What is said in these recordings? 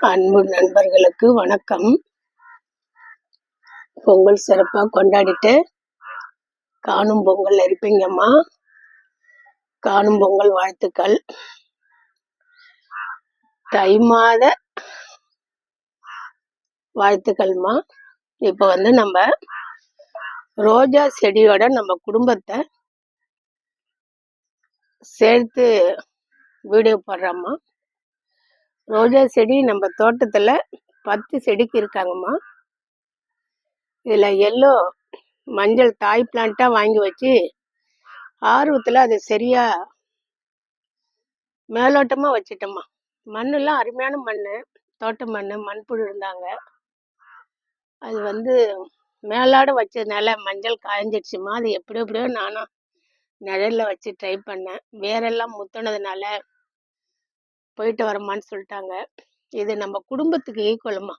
அன்பு நண்பர்களுக்கு வணக்கம். பொங்கல் சிறப்பா கொண்டாடிட்டு காணும் பொங்கல் இருப்பீங்கம்மா. காணும் பொங்கல் வாழ்த்துக்கள். தை மாத வாழ்த்துக்கள்மா. இப்ப நம்ம ரோஜா செடியோட நம்ம குடும்பத்தை சேர்த்து வீடியோ போடுறோம்மா. ரோஜா செடி நம்ம தோட்டத்துல 10 செடிக்கு இருக்காங்கம்மா. இதுல எல்லோ மஞ்சள் தாய் பிளான்ட்டா வாங்கி வச்சு ஆர்வத்துல அது சரியா மேலோட்டமா வச்சுட்டோம்மா. மண்ணெல்லாம் அருமையான மண், தோட்ட மண்புழு இருந்தாங்க. அது மேலாட வச்சதுனால மஞ்சள் காய்ஞ்சிடுச்சுமா. அது எப்படியோ நானும் நிழல்ல வச்சு ட்ரை பண்ணேன். வேரெல்லாம் முத்தினதுனால போயிட்டு வரமான்னு சொல்லிட்டாங்க. இது நம்ம குடும்பத்துக்கு ஈக்குவலுமா.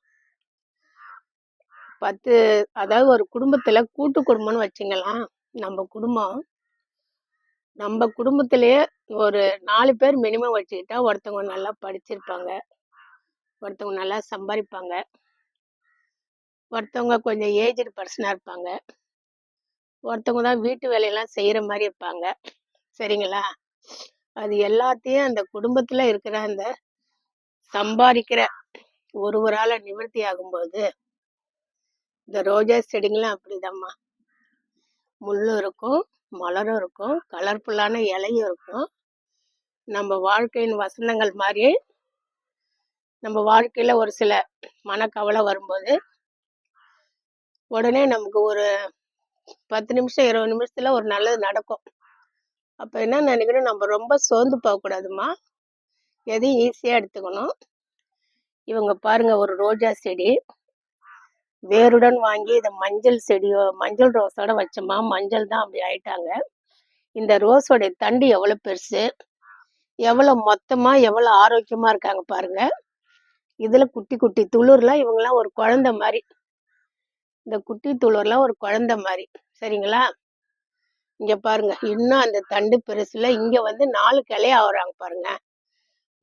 10 அதாவது ஒரு குடும்பத்துல கூட்டு குடும்பம்னு வச்சுக்கலாம். நம்ம குடும்பத்திலேயே ஒரு 4 பேர் மினிமம் வச்சுக்கிட்டா ஒருத்தவங்க நல்லா படிச்சிருப்பாங்க, ஒருத்தவங்க நல்லா சம்பாதிப்பாங்க, ஒருத்தவங்க கொஞ்சம் ஏஜ்டு பர்சனாக இருப்பாங்க, ஒருத்தவங்க தான் வீட்டு வேலையெல்லாம் செய்கிற மாதிரி இருப்பாங்க. சரிங்களா? அது எல்லாத்தையும் அந்த குடும்பத்தில் இருக்கிற அந்த சம்பாதிக்கிற ஒருவரால் நிவர்த்தி ஆகும்போது இந்த ரோஜா செடிங்களும் அப்படிதாம்மா. முள்ளும் இருக்கும், மலரும் இருக்கும், கலர்ஃபுல்லான இலையும் இருக்கும். நம்ம வாழ்க்கையின் வசனங்கள் மாதிரியே நம்ம வாழ்க்கையில் ஒரு சில மனக்கவலை வரும்போது உடனே நமக்கு ஒரு 10 நிமிஷம் 20 நிமிஷத்துல ஒரு நல்லது நடக்கும். அப்போ என்ன நினைக்கணும், நம்ம ரொம்ப சோர்ந்து போகக்கூடாதுமா. எதையும் ஈஸியாக எடுத்துக்கணும். இவங்க பாருங்க, ஒரு ரோஜா செடி வேருடன் வாங்கி இதை மஞ்சள் ரோஸோட வச்சோமா. மஞ்சள் தான் அப்படி ஆயிட்டாங்க. இந்த ரோஸோடைய தண்டு எவ்வளோ பெருசு, எவ்வளோ மொத்தமா எவ்வளோ ஆரோக்கியமா இருக்காங்க பாருங்க. இதுல குட்டி குட்டி துளிர்லாம் இவங்கெல்லாம் ஒரு குழந்தை மாதிரி. இந்த குட்டி துளிர்லாம் ஒரு குழந்தை மாதிரி. சரிங்களா? இங்க பாருங்க, இன்னும் அந்த தண்டு பெருசுல இங்க 4 கிளையா ஆகுறாங்க பாருங்க.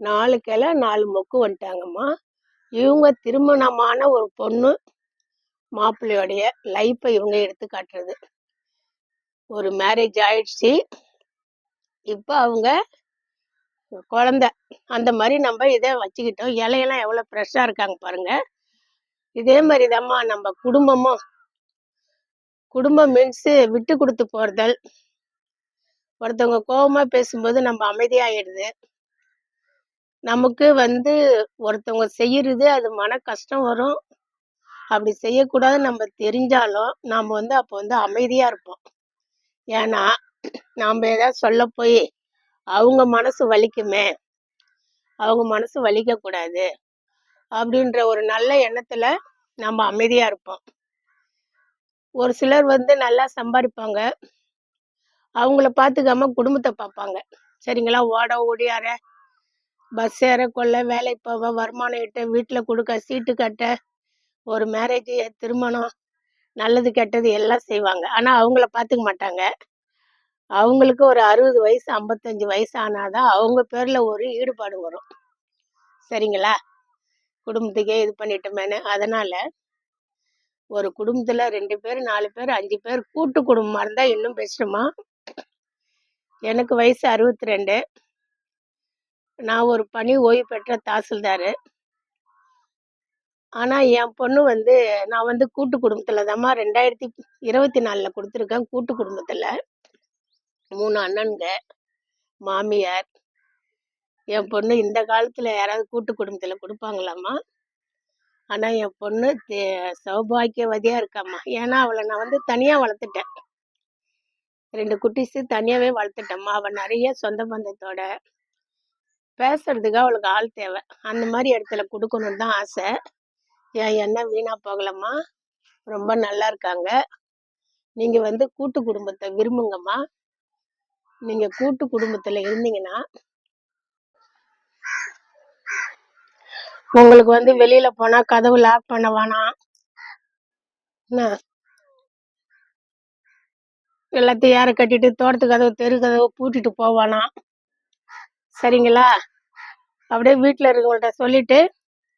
4 கிளை 4 மொக்கு வந்துட்டாங்கம்மா. இவங்க திருமணமான ஒரு பொண்ணு மாப்பிள்ளையோடைய லைஃப்பை இவங்க எடுத்து காட்டுறது. ஒரு மேரேஜ் ஆயிடுச்சு, இப்ப அவங்க குழந்தை, அந்த மாதிரி நம்ம இதை வச்சுக்கிட்டோம். இலையெல்லாம் எவ்வளவு ஃப்ரெஷ்ஷா இருக்காங்க பாருங்க. இதே மாதிரி தான்மா நம்ம குடும்பம் மீன்ஸ் விட்டு கொடுத்து போறதல். ஒருத்தவங்க கோபமா பேசும்போது நம்ம அமைதியாயிடுது. நமக்கு ஒருத்தவங்க செய்யறது அது மன கஷ்டம் வரும். அப்படி செய்யக்கூடாதுன்னு நம்ம தெரிஞ்சாலும் நாம அப்போ அமைதியா இருப்போம். ஏன்னா நாம ஏதாவது சொல்ல போய் அவங்க மனசு வலிக்குமே, அவங்க மனசு வலிக்க கூடாது அப்படின்ற ஒரு நல்ல எண்ணத்துல நம்ம அமைதியா இருப்போம். ஒரு சிலர் நல்லா சம்பாதிப்பாங்க, அவங்கள பார்த்துக்காம குடும்பத்தை பார்ப்பாங்க. சரிங்களா? ஓட ஓடியார, பஸ் ஏற, கொள்ள, வேலைக்கு போக, வருமானம் ஈட்ட, வீட்டுல கொடுக்க, சீட்டு கட்ட, ஒரு மேரேஜ், திருமணம், நல்லது கெட்டது எல்லாம் செய்வாங்க. ஆனா அவங்கள பார்த்துக்க மாட்டாங்க. அவங்களுக்கு ஒரு 60 வயசு 55 வயசு ஆனாதான் அவங்க பேர்ல ஒரு ஈடுபாடு வரும். சரிங்களா? குடும்பத்துக்கே இது பண்ணிட்டோமேனு. அதனால ஒரு குடும்பத்துல 2 பேர் 4 பேர் 5 பேர் கூட்டு குடும்பமா இருந்தா இன்னும் பெஸ்ட்டுமா. எனக்கு வயசு 62. நான் ஒரு பணி ஓய்வு பெற்ற தாசில்தாரு. ஆனா என் பொண்ணு நான் கூட்டு குடும்பத்துல தான்மா 2024 கொடுத்துருக்கேன். கூட்டு குடும்பத்துல 3 அண்ணனுங்க, மாமியார். என் பொண்ணு இந்த காலத்துல யாராவது கூட்டு குடும்பத்துல கொடுப்பாங்களாம்மா? ஆனா என் பொண்ணு சௌபாக்கியவதியா இருக்காம்மா. ஏன்னா அவளை நான் தனியா வளர்த்துட்டேன். 2 குட்டிஸு தனியாவே வளர்த்துட்டேம்மா. அவள் நிறைய சொந்த பந்தத்தோட பேசுறதுக்கு அவளுக்கு ஆள் தேவை. அந்த மாதிரி இடத்துல கொடுக்கணும்னு தான் ஆசை. என் எண்ணெய் வீணா போகலம்மா. ரொம்ப நல்லா இருக்காங்க. நீங்க கூட்டு குடும்பத்தை விரும்புங்கம்மா. நீங்க கூட்டு குடும்பத்துல இருந்தீங்கன்னா உங்களுக்கு வெளியில போனா கதவு லாக் பண்ண வேணாம். எல்லாத்தையும் யாரை கட்டிட்டு தோட்டத்து கதவு தெரு கதவு பூட்டிட்டு போவானா. சரிங்களா? அப்படியே வீட்டுல இருக்கவங்கள்ட்ட சொல்லிட்டு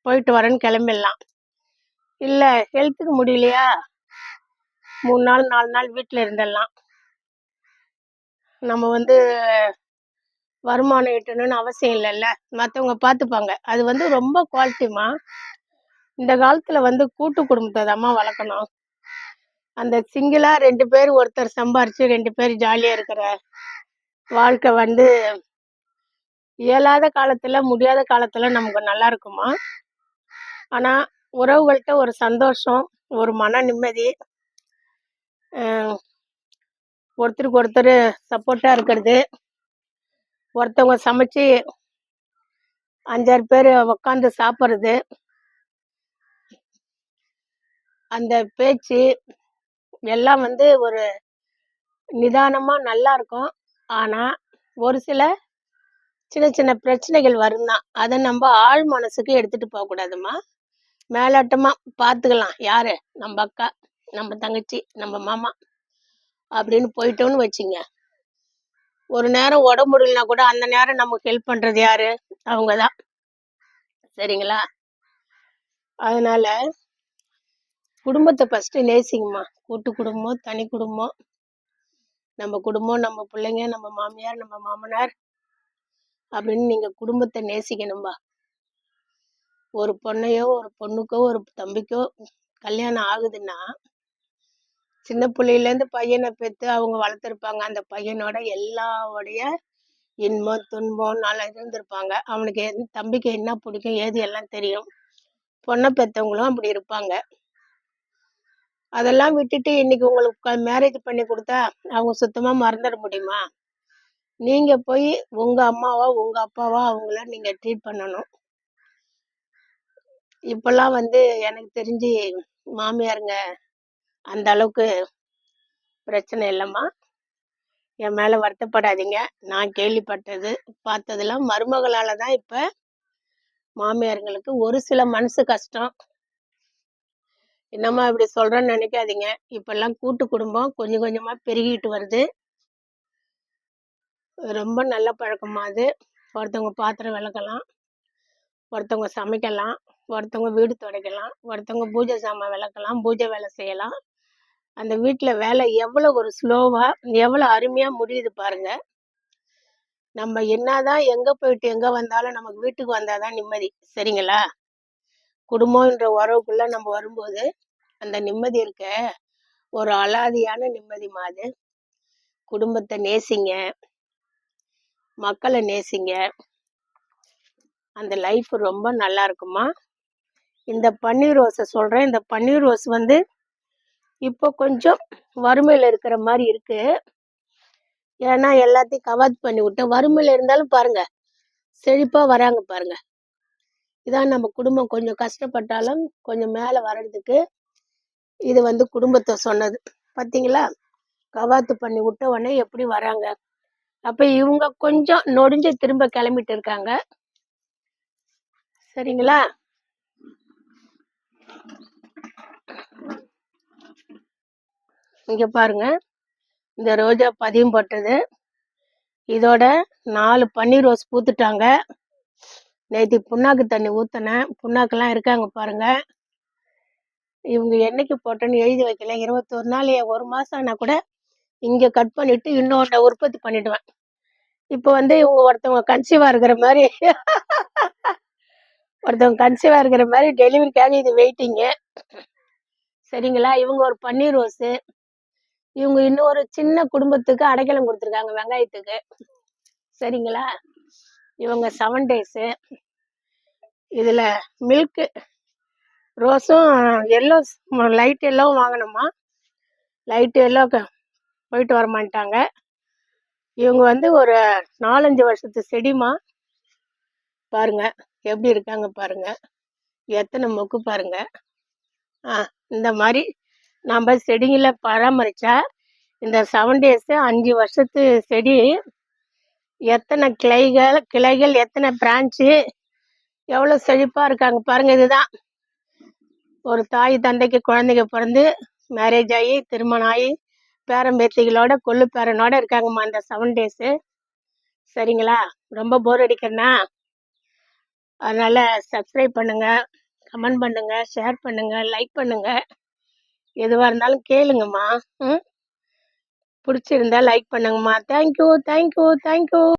போயிட்டு வரேன்னு கிளம்பிடலாம். இல்லை ஹெல்த்துக்கு முடியலையா 3 நாள் 4 நாள் வீட்டில் இருந்துடலாம். நம்ம வந்து வருமானம் ஈட்டணும்னு அவசியம் இல்லைல்ல, மற்றவங்க பார்த்துப்பாங்க. அது வந்து ரொம்ப குவாலிட்டிமா. இந்த காலத்தில் வந்து கூட்டு குடும்பத்தை தாம்மா வளர்க்கணும். அந்த சிங்கிளா 2 பேர் ஒருத்தர் சம்பாரிச்சு 2 பேர் ஜாலியாக இருக்கிற வாழ்க்கை வந்து இயலாத காலத்தில் முடியாத காலத்தில் நமக்கு நல்லா இருக்குமா. ஆனால் உறவுகள்கிட்ட ஒரு சந்தோஷம், ஒரு மன நிம்மதி, ஒருத்தருக்கு ஒருத்தர் சப்போர்ட்டாக இருக்கிறது, ஒருத்தவங்க சமைச்சு 5-6 பேர் உட்காந்து சாப்பிட்றது, அந்த பேச்சு எல்லாம் வந்து ஒரு நிதானமாக நல்லா இருக்கும். ஆனால் ஒரு சில சின்ன சின்ன பிரச்சனைகள் வரும் தான். அதை நம்ம ஆழ் மனசுக்கு எடுத்துகிட்டு போகக்கூடாதுமா. மேலோட்டமாக பார்த்துக்கலாம், யார் நம்ம அக்கா, நம்ம தங்கச்சி, நம்ம மாமா அப்படின்னு போயிட்டோன்னு வச்சுங்க. ஒரு நேரம் உடம்பு முடியலனா கூட அந்த நேரம் நமக்கு ஹெல்ப் பண்ணுறது யாரு? அவங்க தான். சரிங்களா? அதனால குடும்பத்தை ஃபஸ்ட்டு நேசிங்கம்மா. கூட்டு குடும்பம், தனி குடும்பம், நம்ம குடும்பம், நம்ம பிள்ளைங்க, நம்ம மாமியார், நம்ம மாமனார் அப்படின்னு நீங்கள் குடும்பத்தை நேசிக்கணும்பா. ஒரு பொண்ணையோ ஒரு பொண்ணுக்கோ ஒரு தம்பிக்கோ கல்யாணம் ஆகுதுன்னா சின்ன பிள்ளையிலேருந்து பையனை பெற்று அவங்க வளர்த்துருப்பாங்க. அந்த பையனோட எல்லாவுடைய இன்பம் துன்பம் நல்லா இருந்திருப்பாங்க. அவனுக்கு தம்பிக்கு என்ன பிடிக்கும் ஏது எல்லாம் தெரியும். பொண்ணை பெற்றவங்களும் அப்படி இருப்பாங்க. அதெல்லாம் விட்டுட்டு இன்னைக்கு உங்களுக்கு மேரேஜ் பண்ணி கொடுத்தா அவங்க சுத்தமா மறந்துட முடியுமா? நீங்க போய் உங்க அம்மாவா உங்க அப்பாவா அவங்கள நீங்க ட்ரீட் பண்ணணும். இப்பெல்லாம் வந்து எனக்கு தெரிஞ்சு மாமியாருங்க அந்த அளவுக்கு பிரச்சனை இல்லைம்மா. என் மேல வருத்தப்படாதீங்க. நான் கேள்விப்பட்டது பார்த்ததெல்லாம் மருமகளால தான் இப்ப மாமியாருங்களுக்கு ஒரு சில மனசு கஷ்டம். என்னம்மா இப்படி சொல்றேன்னு நினைக்காதீங்க. இப்பெல்லாம் கூட்டு குடும்பம் கொஞ்சம் கொஞ்சமா பெருகிட்டு வருது. ரொம்ப நல்ல பழக்கமா அது. ஒருத்தவங்க பாத்திரம் விளக்கலாம், ஒருத்தவங்க சமைக்கலாம், ஒருத்தவங்க வீடு துடைக்கலாம், ஒருத்தவங்க பூஜை சாமான் விளக்கலாம், பூஜை வேலை செய்யலாம். அந்த வீட்டுல வேலை எவ்வளவு ஒரு ஸ்லோவா எவ்வளவு அருமையா முடியுது பாருங்க. நம்ம என்னதான் எங்க போயிட்டு எங்க வந்தாலும் நமக்கு வீட்டுக்கு வந்தாதான் நிம்மதி. சரிங்களா? குடும்பம்ன்ற உறவுக்குள்ள நம்ம வரும்போது அந்த நிம்மதி இருக்க ஒரு அலாதியான நிம்மதி மாதிரி. குடும்பத்தை நேசிங்க, மக்களை நேசிங்க, அந்த லைஃப் ரொம்ப நல்லா இருக்குமா. இந்த பன்னீர் ரோஸை சொல்றேன். இந்த பன்னீர் ரோஸ் வந்து இப்போ கொஞ்சம் வறுமையில இருக்கிற மாதிரி இருக்கு. ஏன்னா எல்லாத்தையும் கவாத் பண்ணி விட்டு வறுமையில இருந்தாலும் பாருங்க செழிப்பா வராங்க பாருங்க. இதான் நம்ம குடும்பம் கொஞ்சம் கஷ்டப்பட்டாலும் கொஞ்சம் மேல வர்றதுக்கு இது வந்து குடும்பத்தை சொன்னது. பாத்தீங்களா? கவாத்து பண்ணி விட்ட உடனே எப்படி வராங்க. அப்ப இவங்க கொஞ்சம் நொடிஞ்சு திரும்ப கிளம்பிட்டு இருக்காங்க. சரிங்களா? இங்க பாருங்க, இந்த ரோஜா பதியம் போட்டது. இதோட 4 பன்னீர் ரோஸ் பூத்துட்டாங்க. நேற்று புண்ணாக்கு தண்ணி ஊத்தினேன். புண்ணாக்கெல்லாம் இருக்காங்க பாருங்க. இவங்க என்னைக்கு போட்டேன்னு எழுதி வைக்கல. 21 நாள் 1 மாசம் ஆனா கூட இங்க கட் பண்ணிட்டு இன்னொன்ன உற்பத்தி பண்ணிடுவேன். இப்போ வந்து இவங்க ஒருத்தவங்க கன்சீவா இருக்கிற மாதிரி டெலிவரிக்காக இது வெயிட்டிங்க. சரிங்களா? இவங்க ஒரு பன்னீர் ரோஸு. இவங்க இன்னொரு சின்ன குடும்பத்துக்கு அடைக்கலம் கொடுத்துருக்காங்க வெங்காயத்துக்கு. சரிங்களா? இவங்க 7 டேஸு. இதுல மில்க் ரோஸும் எல்லோ, லைட் எல்லோவும் வாங்கணுமா. லைட் எல்லோ போயிட்டு வரமாட்டாங்க. இவங்க வந்து ஒரு 4-5 வருஷத்து செடிமா. பாருங்க எப்படி இருக்காங்க பாருங்க. எத்தனை மொக்கு பாருங்க. இந்த மாதிரி நம்ம செடிகளை பராமரிச்சா இந்த 7 டேஸ் 5 வருஷத்து செடி எத்தனை கிளைகள் எத்தனை பிரான்ச்சு எவ்வளவு செழிப்பா இருக்காங்க பாருங்க. இதுதான் ஒரு தாய் தந்தைக்கு குழந்தைங்க பிறந்து மேரேஜ் ஆகி திருமணம் ஆகி பேரம்பேத்திகளோட கொள்ளு பேரனோட இருக்காங்கம்மா இந்த 7 டேஸு. சரிங்களா? ரொம்ப போர் அடிக்கிறேன்னா அதனால சப்ஸ்கிரைப் பண்ணுங்க, கமெண்ட் பண்ணுங்க, ஷேர் பண்ணுங்க, லைக் பண்ணுங்க. எதுவா இருந்தாலும் கேளுங்கம்மா. ம். புடிச்சிருந்தா லைக் பண்ணுங்கம்மா. Thank you, thank you, thank you.